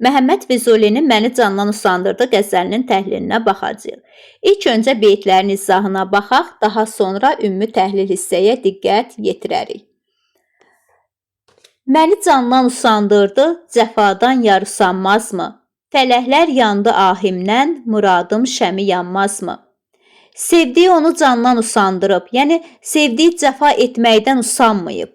Məhəmməd Füzulinin Məni candan usandırdı qəzəlinin təhlilinə baxacağıq. İlk öncə beytlərin izahına baxaq, daha sonra ümumi təhlil hissəyə diqqət yetirərik. Məni candan usandırdı, cəfadan yar usanmazmı? Fələklər yandı ahimdən, muradım şəmi yanmazmı? Sevdiyi onu candan usandırıb, yəni sevdiyi cəfa etməkdən usanmayıb.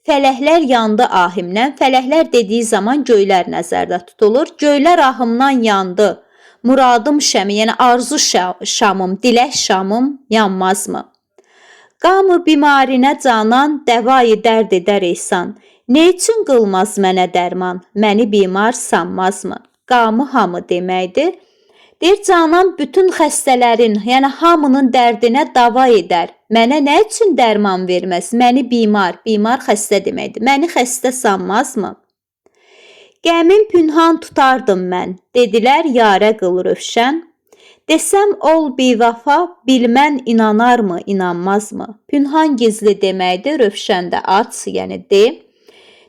Fələklər yandı ahimdən. Fələklər dediyi zaman göylər nəzərdə tutulur. Göylər ahımdan yandı. Muradım şəmi, yəni arzu şamım, dilək şamım yanmazmı? Qamı bimarinə canan, dəvayı dərd edər ehsan. Ne üçün qılmaz mənə dərman, məni bimar sanmazmı? Qamı hamı deməkdir. Deyir, canan bütün xəstələrin, yəni hamının dərdinə dava edər. Mənə nə üçün dərman verməz? Məni bimar xəstə deməkdir. Məni xəstə sanmazmı? Qəmin pünhan tutardım mən, dedilər yarə qıl rövşən. Desəm ol bivafa, bilmən inanarmı, inanmazmı? Pünhan gizli deməkdir, rövşən də aç, yəni de.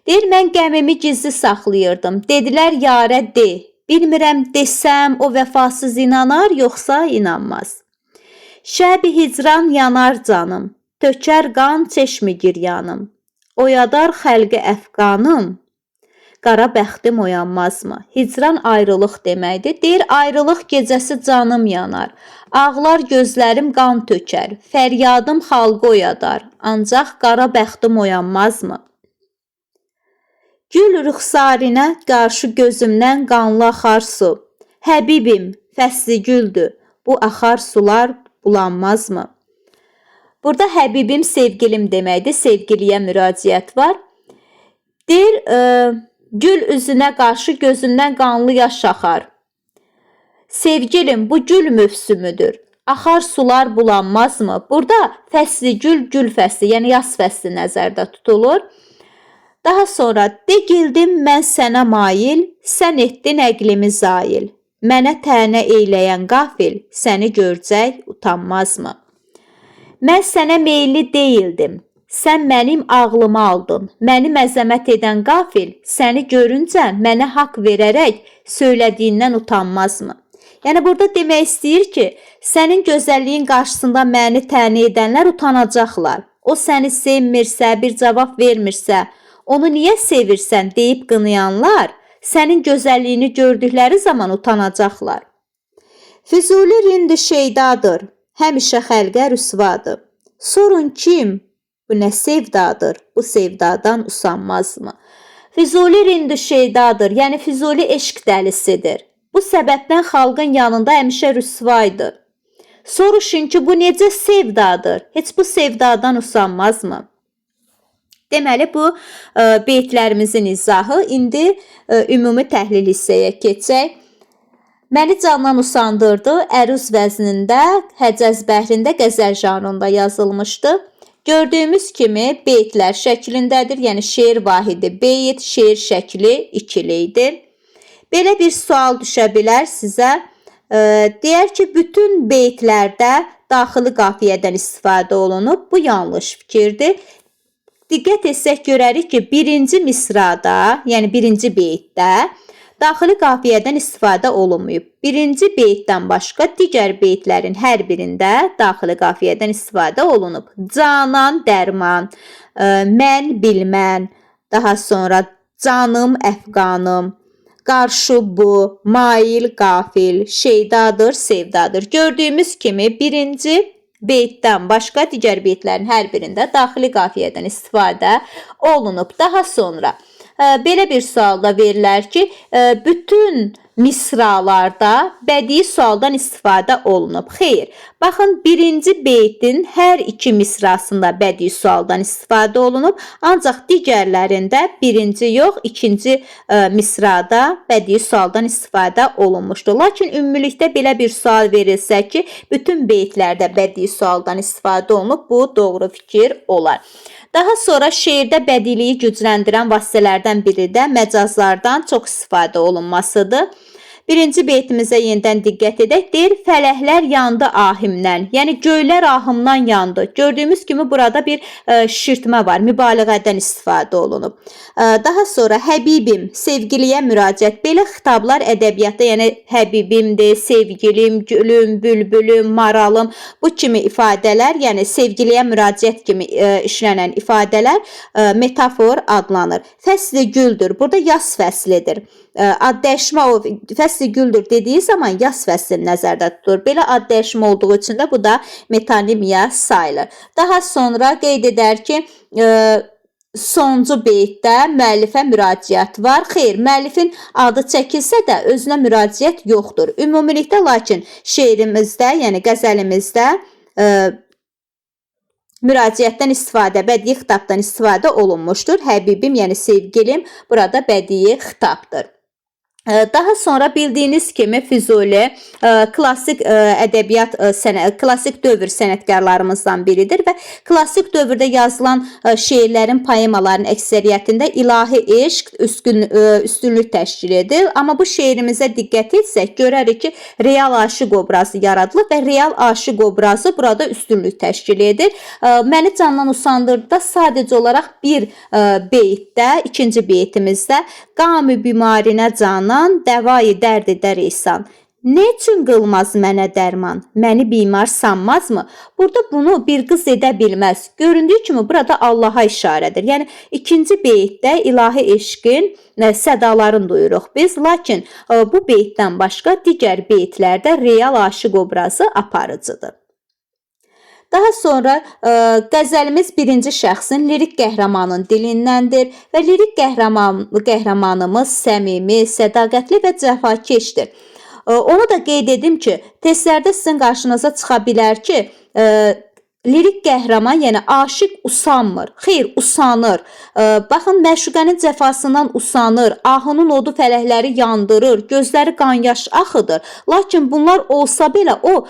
Deyir, mən qəmimi gizli saxlayırdım. Dedilər yarə de. Bilmirəm desəm o vəfasız inanar, yoxsa inanmaz. Şəbi hicran yanar canım, tökər qan çeşmi giryanım. Oyadar xəlqi əfqanım, qara bəxtim oyanmazmı? Hicran ayrılıq deməkdir. Deyir, ayrılıq gecəsi canım yanar. Ağlar gözlərim qan tökər. Fəryadım xalqı oyadar. Ancaq qara bəxtim oyanmazmı? Gül rüxsarinə qarşı gözümdən qanlı axar su. Həbibim, fəsli güldür, bu axar sular bulanmazmı? Burada həbibim sevgilim deməkdir, sevgiliyə müraciət var. Deyir, gül üzünə qarşı gözündən qanlı yaş axar. Sevgilim, bu gül mövsümüdür. Axar sular bulanmazmı? Burada fəsli gül, gül fəsli, yəni yaz fəsli nəzərdə tutulur. Daha sonra de gildim mən sənə mail, sən etdin əqlimi zail. Mənə tənə eyləyən qafil, səni görcək utanmazmı? Mən sənə meyilli deyildim, sən mənim ağlımı aldın. Məni məzəmət edən qafil, səni görüncə mənə haqq verərək söylədiyindən utanmazmı? Yəni burada demək istəyir ki, sənin gözəlliyin qarşısında məni tənə edənlər utanacaqlar. O səni sevmirsə, bir cavab vermirsə, onu niyə sevirsən deyib qınayanlar, sənin gözəlliyini gördükləri zaman utanacaqlar. Füzuli rindi şeydadır, həmişə xəlqə rüsvadır. Sorun kim? Bu nə sevdadır? Bu sevdadan usanmazmı? Füzuli rindi şeydadır, yəni Füzuli eşq dəlisidir. Bu səbəbdən xalqın yanında həmişə rüsvaydır. Soruşun ki, bu necə sevdadır? Heç bu sevdadan usanmazmı? Deməli, bu beytlərimizin izahı. İndi ümumi təhlil hissəyə keçək. Məni candan usandırdı, əruz vəznində, həcəz bəhrində, qəzəl janrında yazılmışdı. Gördüyümüz kimi beytlər şəklindədir, yəni şeir vahidi beyt, şeir şəkli ikilidir. Belə bir sual düşə bilər sizə. Deyər ki, bütün beytlərdə daxili qafiyədən istifadə olunub. Bu yanlış fikirdir. Diqqət etsək görərik ki, birinci misrada, yəni birinci beytdə daxili qafiyədən istifadə olunmayıb. Birinci beytdən başqa digər beytlərin hər birində daxili qafiyədən istifadə olunub. Canan, dərman, mən, bilmən, daha sonra canım, əfqanım, qarşı bu, mail, qafil, şeydadır, sevdadır. Gördüyümüz kimi birinci beytdən başqa digər beytlərin hər birində daxili qafiyədən istifadə olunub. Daha sonra belə bir sualda verilər ki, bütün misralarda bədii sualdan istifadə olunub. Xeyr, baxın, birinci beytin hər iki misrasında bədii sualdan istifadə olunub, ancaq digərlərində birinci yox, ikinci misrada bədii sualdan istifadə olunmuşdur. Lakin ümumilikdə belə bir sual verilsə ki, bütün beytlərdə bədii sualdan istifadə olunub, bu doğru fikir olar. Daha sonra şeirdə bədiliyi gücləndirən vasitələrdən biri də məcazlardan çox istifadə olunmasıdır. Birinci beytimizə yenidən diqqət edək. Deyir, fələklər yandı ahimdən. Yəni, göylər ahımdan yandı. Gördüyümüz kimi burada bir şişirtmə var. Mübaliğədən istifadə olunub. Daha sonra həbibim, sevgiliyə müraciət. Belə xitablar ədəbiyyatda, yəni həbibimdir, sevgilim, gülüm, bülbülüm, maralım, bu kimi ifadələr, yəni sevgiliyə müraciət kimi işlənən ifadələr metafor adlanır. Fəsli güldür. Burada yaz fəslidir. Ad dəyişmə o fəsli güldür dediyi zaman yaz fəslini nəzərdə tutulur. Belə ad dəyişmə olduğu üçün də bu da metonimiya sayılır. Daha sonra qeyd edər ki, sonuncu beytdə müəllifə müraciət var. Xeyr, müəllifin adı çəkilsə də özünə müraciət yoxdur. Ümumilikdə lakin şeirimizdə, yəni qəzəlimizdə müraciətdən istifadə, bədii xitabdan istifadə olunmuşdur. Həbibim, yəni sevgilim burada bədii xitabdır. Daha sonra bildiyiniz kimi Füzuli klassik ədəbiyyat, klassik dövr sənətkarlarımızdan biridir və klassik dövrdə yazılan şeirlərin, poemaların əksəriyyətində ilahi eşq üstünlük təşkil edir. Amma bu şeirimizə diqqət etsək, görərik ki, real aşiq obrazı yaradılıb və real aşiq obrazı burada üstünlük təşkil edir. Məni candan usandırdı sadəcə olaraq bir beytdə, ikinci beytimizdə qamı bimarinə canan dəvayı dərd edər ihsan. Nə üçün qılmaz mənə dərman? Məni bimar sanmazmı? Burada bunu bir qız edə bilməz. Göründüyü kimi burada Allaha işarədir. Yəni, ikinci beytdə ilahi eşqin sədalarını duyuruq biz. Lakin bu beytdən başqa digər beytlərdə real aşiq obrazı aparıcıdır. Daha sonra qəzəlimiz birinci şəxsin lirik qəhrəmanın dilindəndir və lirik qəhrəmanımız səmimi, sədaqətli və cəfakeşdir. Onu da qeyd edim ki, testlərdə sizin qarşınıza çıxa bilər ki, lirik qəhrəman, yəni aşiq usanmır. Xeyr, usanır. Baxın, məşuqənin cəfasından usanır, ahının odu fələkləri yandırır, gözləri qanyaş axıdır. Lakin bunlar olsa belə o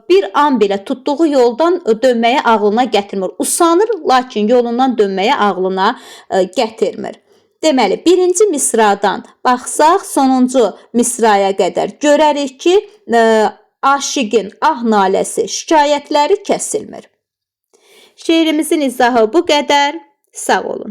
bir an belə tutduğu yoldan dönməyə ağlına gətirmir. Usanır, lakin yolundan dönməyə ağlına gətirmir. Deməli, birinci misradan baxsaq, sonuncu misraya qədər görərik ki, aşiqin ah naləsi, şikayətləri kəsilmir. Şeirimizin izahı bu qədər. Sağ olun.